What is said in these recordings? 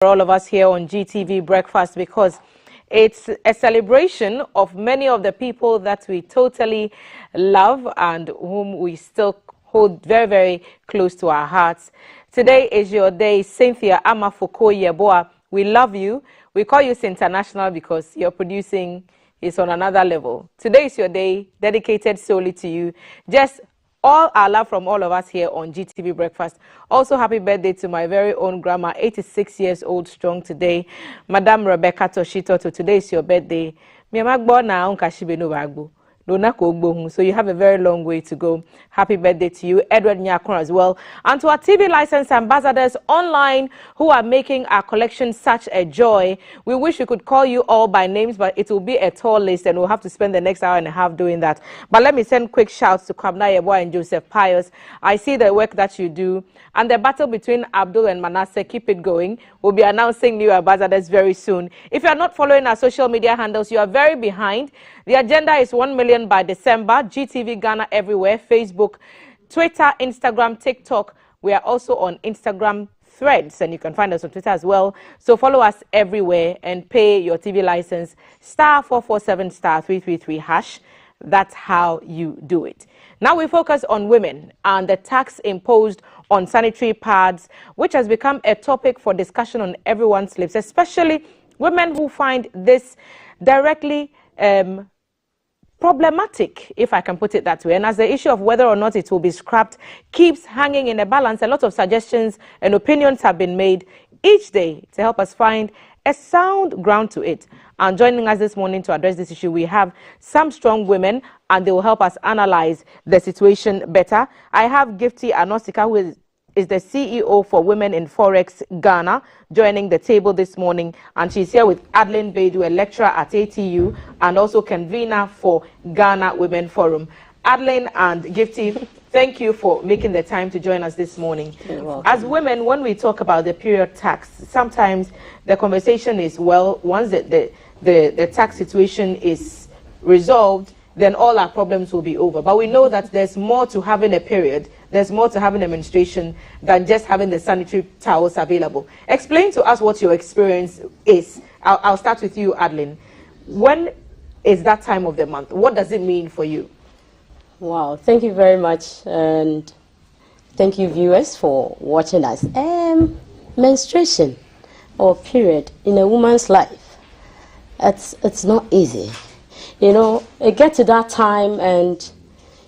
for all of us here on GTV Breakfast, because it's a celebration of many of the people that we totally love and whom we still hold very, very close to our hearts. Today is your day, Cynthia Amafuko-Yeboah. We love you. We call you International because your producing is on another level. Today is your day, dedicated solely to you. Just all our love from all of us here on GTV Breakfast. Also, happy birthday to my very own grandma, 86 years old, strong today. Madam Rebecca Toshitoto, today is your birthday. So you have a very long way to go. Happy birthday to you, Edward Nyakron, as well. And to our TV license ambassadors online who are making our collection such a joy. We wish we could call you all by names, but it will be a tall list and we'll have to spend the next hour and a half doing that. But let me send quick shouts to Kwabena Yeboah and Joseph Pius. I see the work that you do. And the battle between Abdul and Manasseh, keep it going. We'll be announcing new ambassadors very soon. If you are not following our social media handles, you are very behind. The agenda is 1 million by December. GTV Ghana everywhere. Facebook, Twitter, Instagram, TikTok. We are also on Instagram Threads, and you can find us on Twitter as well. So follow us everywhere and pay your TV license *447 *333 hash. That's how you do it. Now we focus on women and the tax imposed on sanitary pads, which has become a topic for discussion on everyone's lips, especially women who find this directly problematic, if I can put it that way. And as the issue of whether or not it will be scrapped keeps hanging in a balance, a lot of suggestions and opinions have been made each day to help us find a sound ground to it. And joining us this morning to address this issue, we have some strong women, and they will help us analyze the situation better. I have Gifty Anosika, who is the CEO for Women in Forex Ghana, joining the table this morning. And she's here with Adeline Beidou, a lecturer at ATU, and also convener for Ghana Women Forum. Adeline and Gifty, thank you for making the time to join us this morning. As women, when we talk about the period tax, sometimes the conversation is, well, once the tax situation is resolved, then all our problems will be over. But we know that there's more to having a period, there's more to having a menstruation than just having the sanitary towels available. Explain to us what your experience is. I'll start with you, Adeline. When is that time of the month? What does it mean for you? Wow, thank you very much, and thank you viewers for watching us. Menstruation or period in a woman's life, it's not easy. You know, it gets to that time and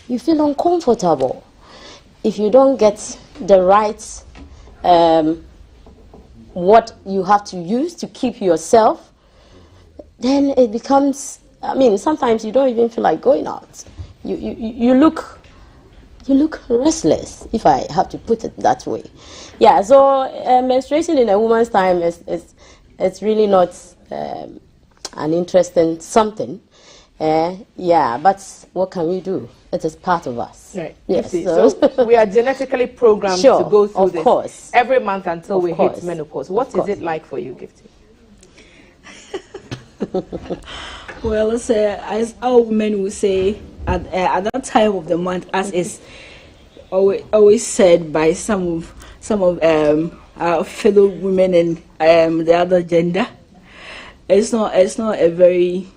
you feel uncomfortable. If you don't get the right, what you have to use to keep yourself, then it becomes, I mean, sometimes you don't even feel like going out. You look restless, if I have to put it that way. Yeah, so menstruation in a woman's time it's really not an interesting something. Yeah, but what can we do? It is part of us. Right. Yes. So we are genetically programmed to go through this every month until we hit menopause. What is it like for you, Gifty? Well, as our women will say, at that time of the month, as is always said by some of our fellow women and the other gender, it's not a very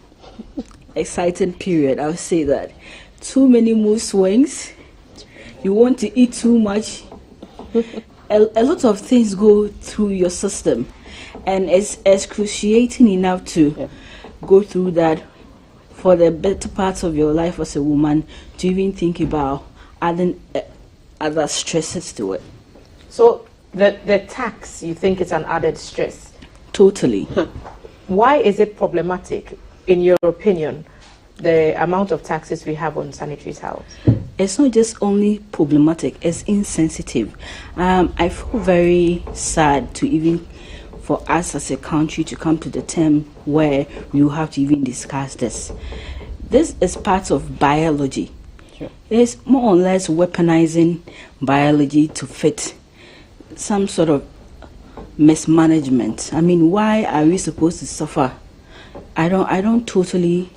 exciting period. I would say that too many mood swings. You want to eat too much. A lot of things go through your system, and it's excruciating enough to go through that for the better parts of your life as a woman, to even think about adding other stresses to it. So the tax, you think, is an added stress? Totally. Why is it problematic, in your opinion, the amount of taxes we have on sanitary towels? It's not just only problematic, it's insensitive. I feel very sad to even for us as a country to come to the term where we will have to even discuss this. This is part of biology. Sure. It's more or less weaponizing biology to fit some sort of mismanagement. I mean, why are we supposed to suffer? I don't totally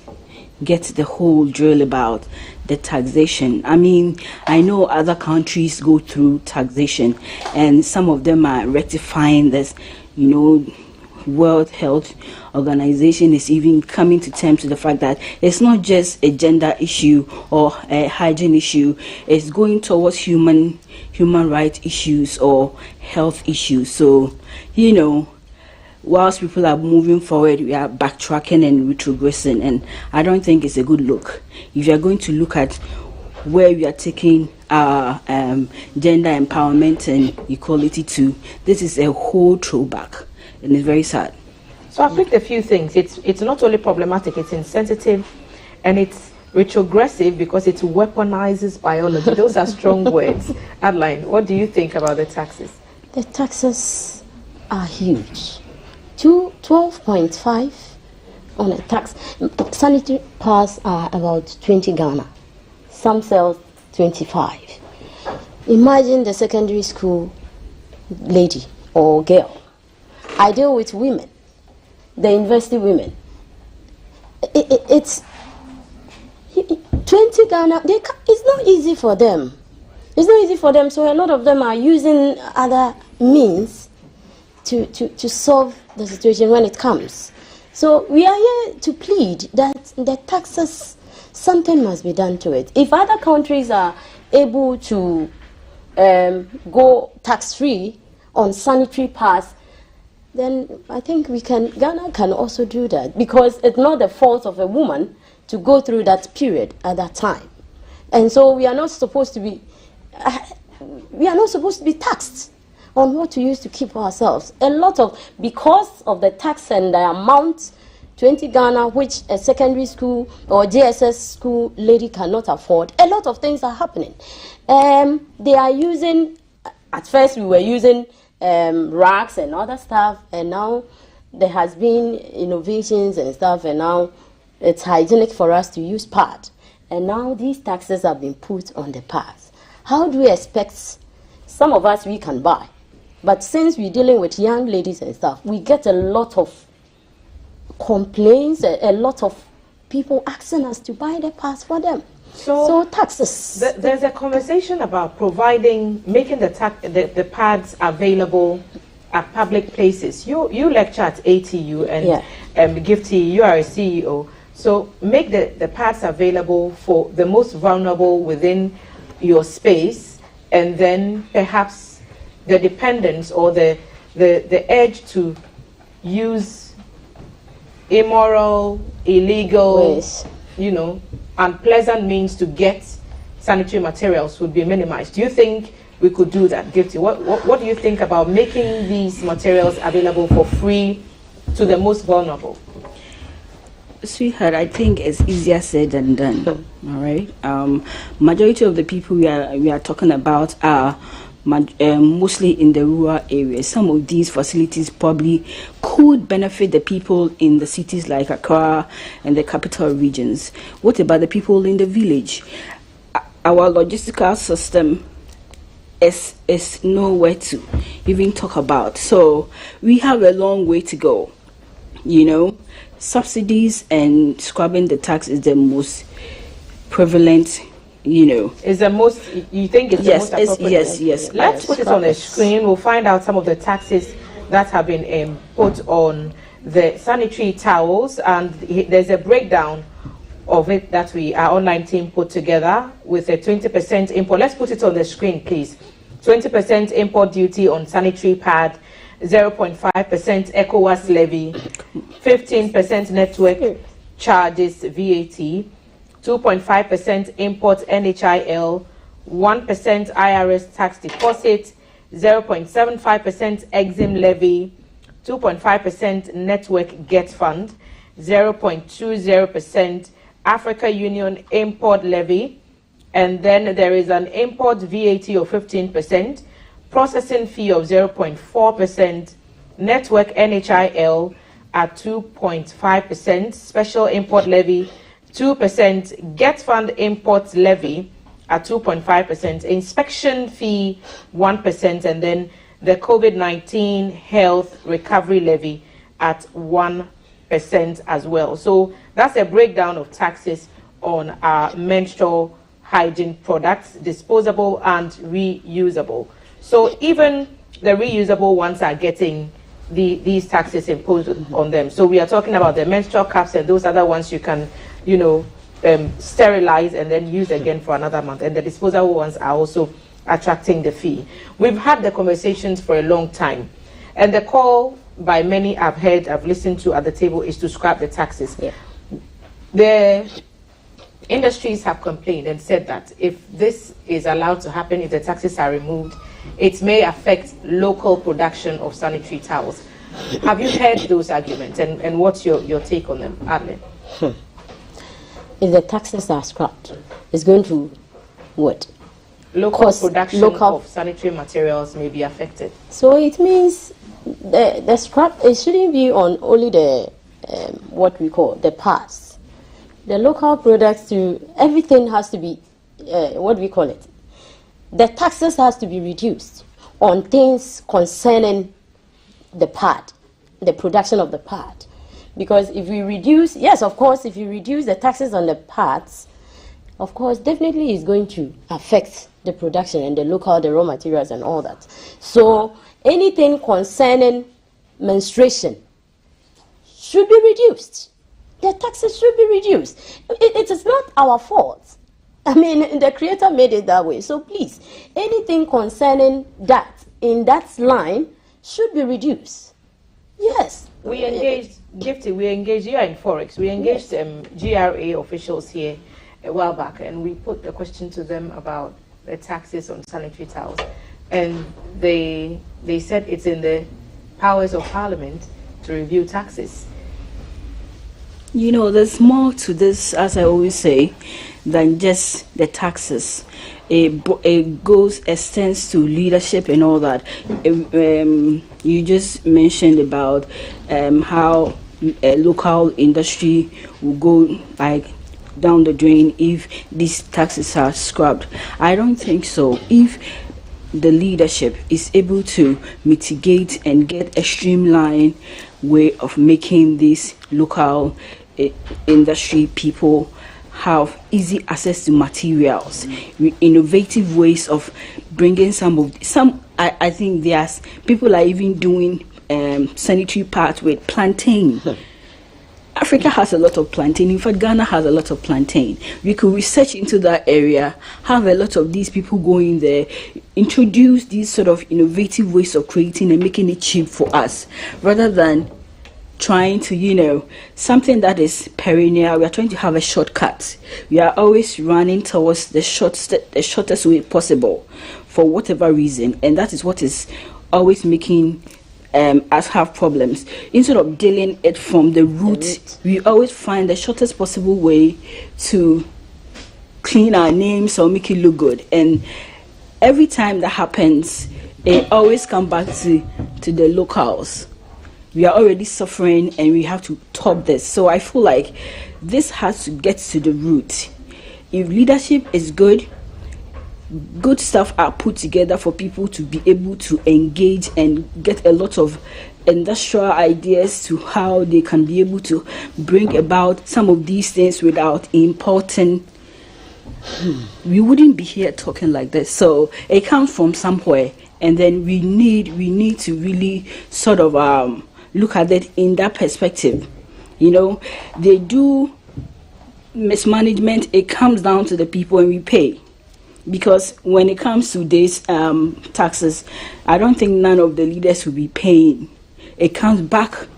get the whole drill about the taxation. I mean, I know other countries go through taxation and some of them are rectifying this. World Health Organization is even coming to terms with the fact that it's not just a gender issue or a hygiene issue. It's going towards human rights issues or health issues. So, whilst people are moving forward, we are backtracking and retrogressing, and I don't think it's a good look. If you are going to look at where we are taking our gender empowerment and equality to, this is a whole throwback, and it's very sad. So I've picked a few things. It's not only problematic, it's insensitive, and it's retrogressive because it weaponizes biology. Those are strong words. Adeline, what do you think about the taxes? The taxes are huge. 12.5 on a tax. Sanitary pads are about 20 Ghana. Some sell 25. Imagine the secondary school lady or girl. I deal with women, the university women. It's 20 Ghana. It's not easy for them. It's not easy for them. So a lot of them are using other means to solve the situation when it comes. So we are here to plead that the taxes, something must be done to it. If other countries are able to go tax-free on sanitary pads, then I think Ghana can also do that, because it's not the fault of a woman to go through that period at that time. And so we are not supposed to be taxed on what we use to keep ourselves. Because of the tax and the amount, 20 Ghana, which a secondary school or JSS school lady cannot afford, a lot of things are happening. They are using, at first we were using rags and other stuff, and now there has been innovations and stuff, and now it's hygienic for us to use pad. And now these taxes have been put on the pads. How do we expect, some of us we can buy, but since we're dealing with young ladies and stuff, we get a lot of complaints, a lot of people asking us to buy the pads for them. So taxes. There's a conversation about making the pads available at public places. You lecture at ATU, and Gifty, you are a CEO. So make the pads available for the most vulnerable within your space, and then perhaps the dependence or the urge to use immoral, illegal, unpleasant means to get sanitary materials would be minimized. Do you think we could do that, Gifty? What do you think about making these materials available for free to the most vulnerable? Sweetheart, I think it's easier said than done. All right. Majority of the people we are talking about are mostly in the rural areas. Some of these facilities probably could benefit the people in the cities like Accra and the capital regions. What about the people in the village? Our logistical system is nowhere to even talk about. So we have a long way to go. Subsidies and scrubbing the tax is the most prevalent. Is the most, you think it's the most appropriate? Yes. Let's put it on the screen. We'll find out some of the taxes that have been put on the sanitary towels, and there's a breakdown of it that our online team put together with a 20% import. Let's put it on the screen, please. 20% import duty on sanitary pad, 0.5% ECOWAS levy, 15% network charges VAT, 2.5% import NHIL, 1% IRS tax deposit, 0.75% EXIM levy, 2.5% network get fund, 0.20% Africa Union import levy, and then there is an import VAT of 15%, processing fee of 0.4%, network NHIL at 2.5%, special import levy 2%, get fund import levy at 2.5%, inspection fee 1%, and then the COVID-19 health recovery levy at 1% as well. So that's a breakdown of taxes on our menstrual hygiene products, disposable and reusable. So even the reusable ones are getting these taxes imposed on them. So we are talking about the menstrual cups and those other ones you can, you know, sterilize and then use again for another month. And the disposable ones are also attracting the fee. We've had the conversations for a long time. And the call by many I've listened to at the table is to scrap the taxes. Yeah. The industries have complained and said that if this is allowed to happen, if the taxes are removed, it may affect local production of sanitary towels. Have you heard those arguments, and what's your take on them, Adeline? If the taxes are scrapped, it's going to what? Local production of sanitary materials may be affected. So it means the scrap, it shouldn't be on only the what we call the parts. The local products everything has to be what we call it. The taxes has to be reduced on things concerning the part, the production of the part. Because if we reduce, yes, of course, if you reduce the taxes on the parts, of course, definitely it's going to affect the production and the raw materials and all that. So anything concerning menstruation should be reduced. The taxes should be reduced. It is not our fault. I mean, the Creator made it that way. So please, anything concerning that, in that line, should be reduced. Yes. We engaged, Gifty, we engaged, you are in Forex, we engaged GRA officials here a while back, and we put the question to them about the taxes on sanitary towels. And they said it's in the powers of Parliament to review taxes. You know, there's more to this, as I always say, than just the taxes. It extends to leadership and all that. You just mentioned about how a local industry will go like down the drain if these taxes are scrapped. I don't think so. If the leadership is able to mitigate and get a streamlined way of making these local industry people have easy access to materials, innovative ways of bringing I think there's people are even doing sanitary parts with plantain. Africa has a lot of plantain. In fact, Ghana has a lot of plantain. We could research into that area, have a lot of these people going there, introduce these sort of innovative ways of creating and making it cheap for us, rather than trying to, something that is perennial. We are trying to have a shortcut. We are always running towards the shortest way possible for whatever reason, and that is what is always making us have problems. Instead of dealing it from the root, we always find the shortest possible way to clean our names or make it look good. And every time that happens, it always comes back to the locals. We are already suffering and we have to top this. So I feel like this has to get to the root. If leadership is good stuff are put together for people to be able to engage and get a lot of industrial ideas to how they can be able to bring about some of these things without importing, we wouldn't be here talking like this. So it comes from somewhere, and then we need to really sort of look at it in that perspective. They do mismanagement. It comes down to the people, and we pay. Because when it comes to these taxes, I don't think none of the leaders will be paying. It comes back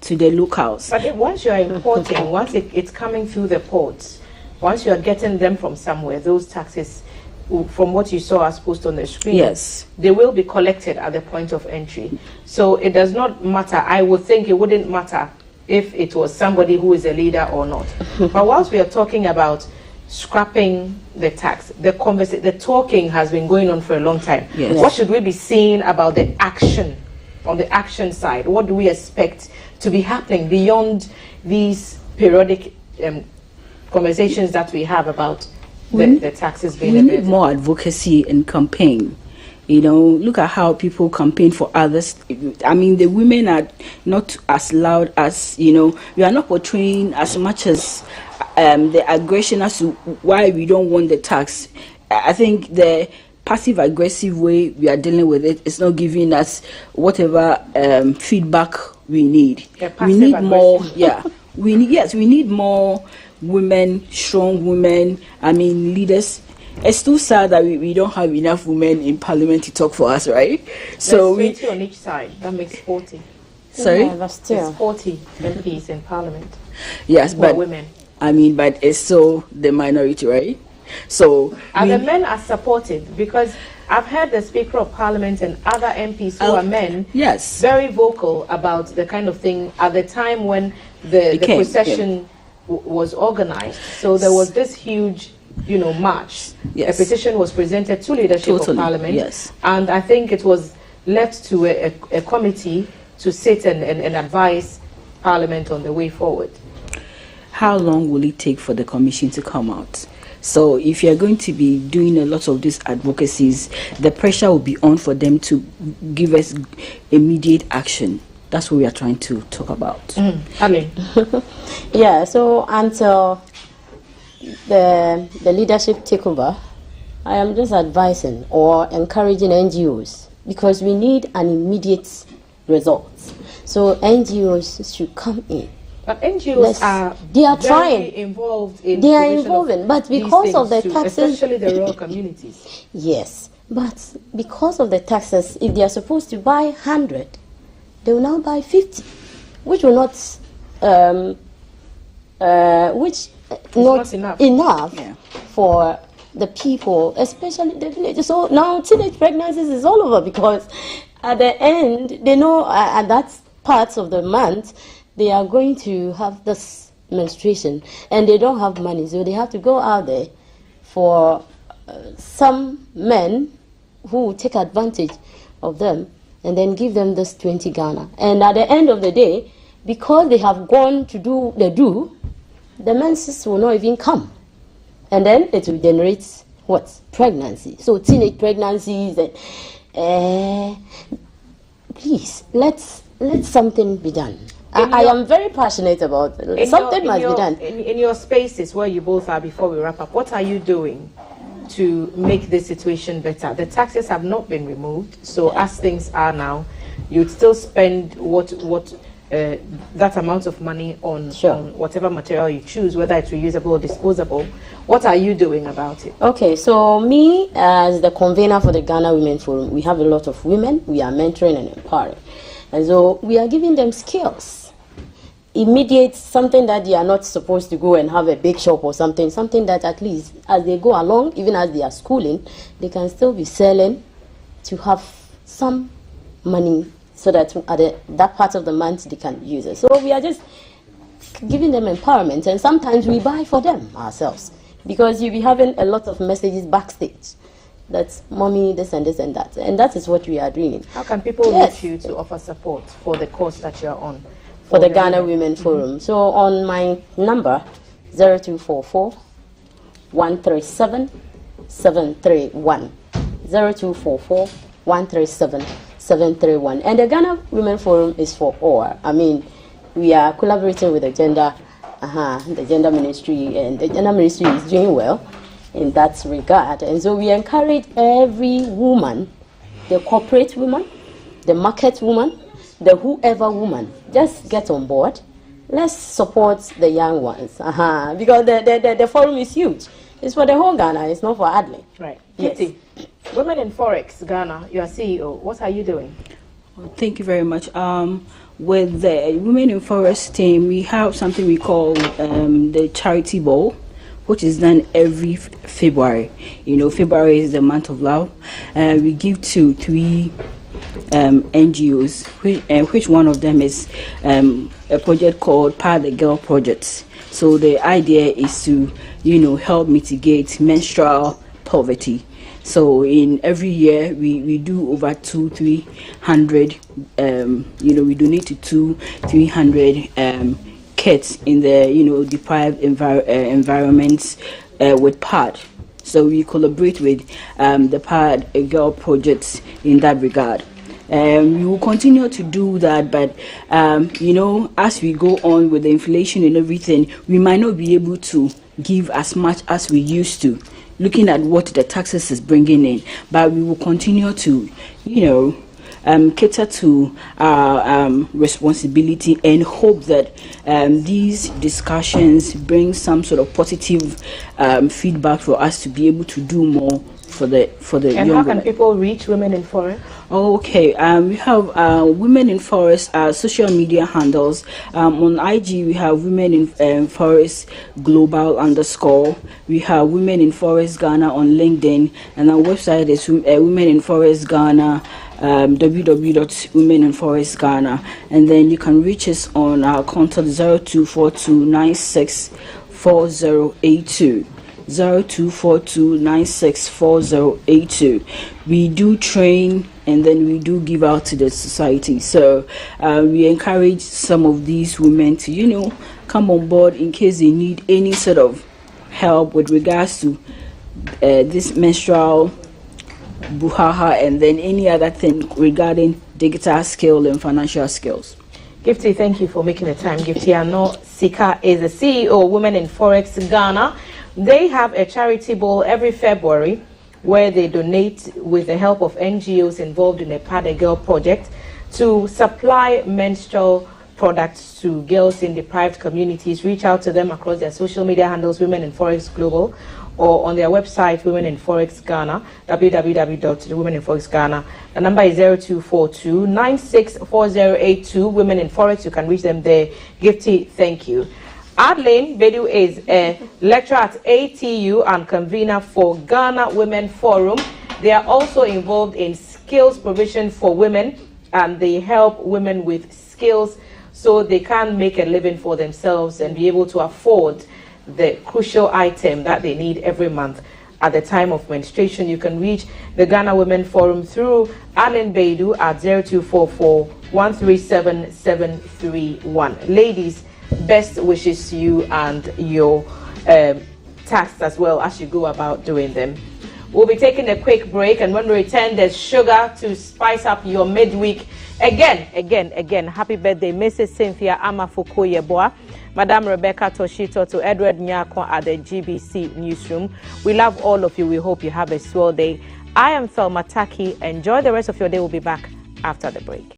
to the locals. But once you are importing, once it's coming through the ports, once you are getting them from somewhere, those taxes, from what you saw us post on the screen, yes, they will be collected at the point of entry. So it does not matter. I would think it wouldn't matter if it was somebody who is a leader or not. But whilst we are talking about scrapping the tax, the talking has been going on for a long time. Yes. What should we be seeing about the action, on the action side? What do we expect to be happening beyond these periodic conversations that we have about the taxes being we need more advocacy and campaign. Look at how people campaign for others. I mean, the women are not as loud as, we are not portraying as much as the aggression as to why we don't want the tax. I think the passive-aggressive way we are dealing with it. It's not giving us whatever feedback we need. We need more. Yeah, we need more women, strong women. I mean, leaders. It's too sad that we don't have enough women in parliament to talk for us, right? So there's 20 on each side. That makes 40. Sorry? Yeah, that's still. There's 40 MPs in parliament. Yes, but women. I mean, but it's still the minority, right? So and the men are supported, because I've heard the Speaker of Parliament and other MPs who are men, yes, very vocal about the kind of thing at the time when the procession was organized. So there was this huge, march. Yes. A petition was presented to leadership of Parliament. Yes. And I think it was left to a committee to sit and advise Parliament on the way forward. How long will it take for the commission to come out? So if you're going to be doing a lot of these advocacies, the pressure will be on for them to give us immediate action. That's what we are trying to talk about. Yeah, so until the leadership take over, I am just advising or encouraging NGOs, because we need an immediate result. So NGOs should come in. But NGOs are trying involved in they are involving, but because of the taxes, especially the rural communities. Yes, but because of the taxes, if they are supposed to buy 100, they will now buy 50, which will not not enough for the people, especially the villages. So now teenage pregnancies is all over, because at the end, they know at that part of the month, they are going to have this menstruation, and they don't have money, so they have to go out there for some men who will take advantage of them and then give them this 20 Ghana. And at the end of the day, because they have gone to do the menses will not even come. And then it will generate what? Pregnancy. So teenage pregnancies. And please, let something be done. I am very passionate about it. Something must be done. In your spaces where you both are, before we wrap up, what are you doing to make this situation better? The taxes have not been removed, so as things are now, you'd still spend that amount of money on whatever material you choose, whether it's reusable or disposable. What are you doing about it? Okay, so me as the convener for the Ghana Women Forum, we have a lot of women. We are mentoring and empowering. And so we are giving them skills. Immediate, something that they are not supposed to go and have a big shop or something that at least as they go along, even as they are schooling, they can still be selling to have some money, so that at that part of the month they can use it. So we are just giving them empowerment, and sometimes we buy for them ourselves, because you'll be having a lot of messages backstage. That's mommy, this and this and that. And that is what we are doing. How can people reach you to offer support for the course that you're on? For the Ghana Women Forum. So on my number, 0244 137 731. 0244 137 731. And the Ghana Women Forum is for all. I mean, we are collaborating with the gender ministry, and the gender ministry is doing well in that regard. And so we encourage every woman, the corporate woman, the market woman, the whoever woman, just get on board. Let's support the young ones, because the forum is huge. It's for the whole Ghana, it's not for Adelaide. Right. Yes. Kitty, Women in Forex Ghana, you are CEO. What are you doing? Well, thank you very much. With the Women in Forex team, we have something we call the Charity Ball, which is done every February. February is the month of love. We give to 3 NGOs, which one of them is a project called Power the Girl Project. So the idea is to, help mitigate menstrual poverty. So in every year we do over 200-300. We donate to 200-300 kids in the deprived environments with PAD. So we collaborate with the PAD Girl projects in that regard. We will continue to do that, but as we go on with the inflation and everything, we might not be able to give as much as we used to. looking at what the taxes is bringing in, but we will continue to, cater to our responsibility and hope that these discussions bring some sort of positive feedback for us to be able to do more for the and how can people reach Women in Forest? Okay, we have Women in Forest social media handles. On IG, we have Women in Forest Global _. We have Women in Forest Ghana on LinkedIn, and our website is Women in Forest Ghana. www.womeninforestghana, and then you can reach us on our contact 0242964082. 0242964082. We do train and then we do give out to the society. So we encourage some of these women to, come on board in case they need any sort of help with regards to this menstrual buhaha and then any other thing regarding digital skill and financial skills. Gifty, thank you for making the time. Gifty Ano Sika is the CEO of Women in Forex Ghana. They have a charity ball every February where they donate with the help of NGOs involved in the Pad a Girl project to supply menstrual products to girls in deprived communities. Reach out to them across their social media handles, Women in Forex Global, or on their website, Women in Forex Ghana, www.womeninforexghana. The number is 0242964082. Women in Forex, you can reach them there. Gifty, thank you. Adeline Bedu is a lecturer at ATU and convener for Ghana Women Forum. They are also involved in skills provision for women, and they help women with skills so they can make a living for themselves and be able to afford the crucial item that they need every month at the time of menstruation. You can reach the Ghana Women Forum through Adeline Bedu at 0244-137-731. Ladies, best wishes to you and your tasks as well as you go about doing them. We'll be taking a quick break, and when we return, there's sugar to spice up your midweek. Again, happy birthday, Mrs. Cynthia Amafuko-Yeboah, Madam Rebecca Toshito, to Edward Nyako at the GBC newsroom. We love all of you. We hope you have a swell day. I am Thelma Taki. Enjoy the rest of your day. We'll be back after the break.